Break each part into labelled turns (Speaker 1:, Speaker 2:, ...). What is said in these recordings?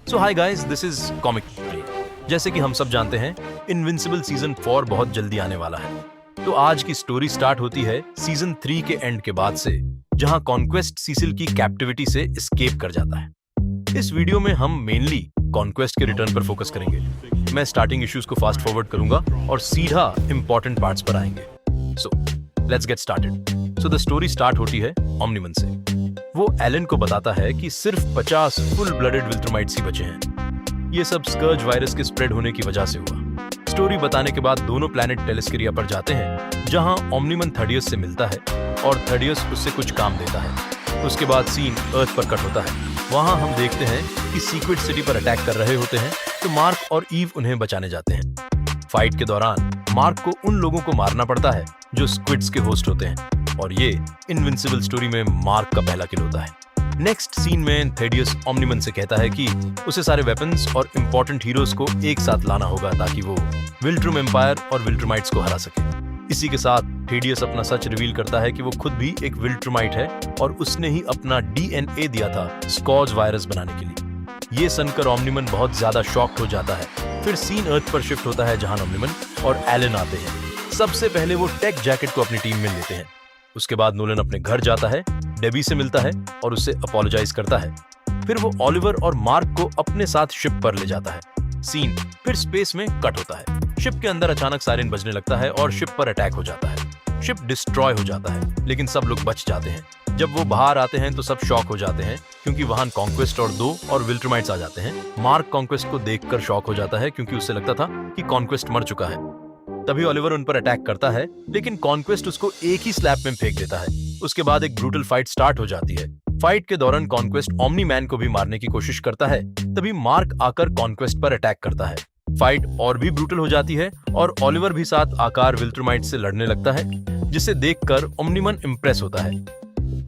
Speaker 1: So hi guys, this is comic play. जैसे कि हम सब जानते हैं, इनविंसिबल सीजन 4 बहुत जल्दी आने वाला है। तो आज की स्टोरी स्टार्ट होती है सीजन 3 के एंड के बाद से, जहां कॉन्क्वेस्ट सीसिल की कैप्टिविटी से एस्केप कर जाता है। इस वीडियो में हम मेनली कॉन्क्वेस्ट के रिटर्न पर फोकस करेंगे। मैं स्टार्टिंग इश्यूज को फास्ट फॉरवर्ड करूंगा और सीधा इंपॉर्टेंट पार्ट्स पर आएंगे। So let's get started. So the story start होती है ओमनिमन से। वो एलन को बताता है कि सिर्फ 50 फुल ब्लडेड विल्ट्रमाइट्स ही बचे हैं। ये सब स्कर्ज वायरस के स्प्रेड होने की वजह से हुआ। स्टोरी बताने के बाद दोनों प्लैनेट टेलेस्केरिया पर जाते हैं, जहां ओमनिमन थर्डियस से मिलता है और थर्डियस उससे कुछ काम देता है। उसके बाद सीन अर्थ पर कट होता है। वहां हम देखते हैं कि सीक्वेट सिटी पर अटैक कर रहे होते हैं, तो मार्क और ईव उन्हें बचाने जाते हैं। फाइट के दौरान मार्क को उन लोगों को मारना पड़ता है जो स्क्विड्स के होस्ट होते हैं, और ये इनविंसिबल स्टोरी में मार्क का पहला किल होता है। नेक्स्ट सीन में थेडियस ओमनिमन से कहता है कि उसे सारे वेपन्स और इंपॉर्टेंट हीरोज को एक साथ लाना होगा ताकि वो विल्ट्रुम एम्पायर और विल्ट्रुमाइट्स को हरा सके। इसी के साथ थेडियस अपना सच रिवील करता है कि वो खुद भी एक विल्ट्रुमाइट है और उसने ही अपना डीएनए दिया था स्कॉर्ज वायरस बनाने के लिए। ये सुनकर ओमनिमन बहुत ज्यादा शॉक्ड हो जाता है। फिर सीन अर्थ पर शिफ्ट होता है, जहां ओमनिमन और एलन आते हैं। सबसे पहले वो टेक जैकेट को अपनी टीम में लेते हैं। उसके बाद नोलन अपने घर जाता है, डेबी से मिलता है और उससे अपोलोजाइज करता है। फिर वो ओलिवर और मार्क को अपने साथ शिप पर ले जाता है। सीन फिर स्पेस में कट होता है। शिप के अंदर अचानक सायरन बजने लगता है और शिप पर अटैक हो जाता है। शिप डिस्ट्रॉय हो जाता है, लेकिन सब लोग बच जाते हैं। जब वो बाहर आते हैं तो सब शॉक हो जाते हैं, क्योंकि वहां कॉन्क्वेस्ट और विल्ट्रमाइट्स आ जाते हैं। मार्क कॉन्क्वेस्ट को देखकर शॉक हो जाता है, क्योंकि उसे लगता था कि कॉन्क्वेस्ट मर चुका है। तभी ओलिवर उन पर अटैक करता है, लेकिन कॉन्क्वेस्ट उसको एक ही स्लैप में फेंक देता है। उसके बाद एक ब्रूटल फाइट स्टार्ट हो जाती है। फाइट के दौरान कॉन्क्वेस्ट ओमनी मैन को भी मारने की कोशिश करता है। तभी मार्क आकर कॉन्क्वेस्ट पर अटैक करता है। फाइट और भी ब्रूटल हो जाती है और ओलिवर भी साथ आकार विल्ट्रमाइट से लड़ने लगता है, जिसे देखकर ओमनिमन इम्प्रेस होता है।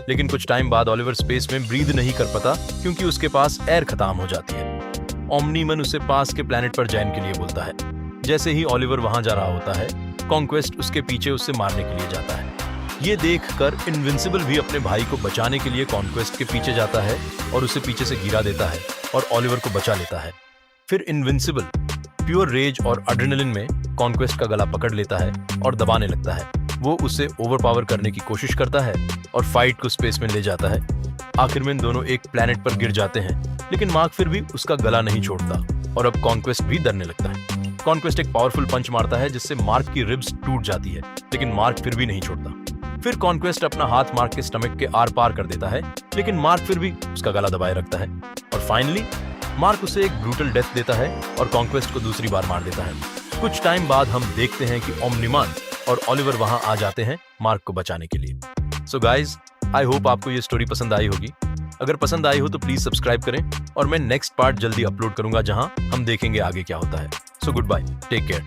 Speaker 1: लेकिन कुछ टाइम बाद ओलिवर स्पेस में ब्रीद नहीं कर पाता, क्योंकि उसके पास एयर खत्म हो जाती है। ओमनिमन उसे पास के प्लेनेट पर जाने के लिए बोलता है। जैसे ही ओलिवर वहां जा रहा होता है, कॉन्क्वेस्ट उसके पीछे उससे मारने के लिए जाता है। ये देखकर इनविंसिबल भी अपने भाई को बचाने के लिए कॉन्क्वेस्ट के पीछे जाता है और उसे पीछे से गिरा देता है और ओलिवर को बचा लेता है। फिर इनविंसिबल प्योर रेज और एड्रेनलिन में कॉन्क्वेस्ट का गला पकड़ लेता है और दबाने लगता है। वो उसे ओवरपावर करने की कोशिश करता है और फाइट को स्पेस में ले जाता है। आखिर में दोनों एक प्लेनेट पर गिर जाते हैं, लेकिन मार्क फिर भी उसका गला नहीं छोड़ता और अब कॉन्क्वेस्ट भी डरने लगता है। कॉन्क्वेस्ट एक पावरफुल पंच मारता है, जिससे मार्क की रिब्स टूट जाती है, लेकिन मार्क फिर भी नहीं छोड़ता। फिर कॉन्क्वेस्ट अपना हाथ मार्क के स्टमक के आर पार कर देता है, लेकिन मार्क फिर भी उसका गला दबाए रखता है। और फाइनली मार्क उसे एक ब्रूटल डेथ देता है और कॉन्क्वेस्ट को दूसरी बार मार देता है। कुछ टाइम बाद हम देखते हैं कि ओमनिमन और ओलिवर वहां आ जाते हैं मार्क को बचाने के लिए। सो गाइज, आई होप आपको ये स्टोरी पसंद आई होगी। अगर पसंद आई हो तो प्लीज सब्सक्राइब करें, और मैं नेक्स्ट पार्ट जल्दी अपलोड करूंगा, जहां हम देखेंगे आगे क्या होता है। So good bye, take care.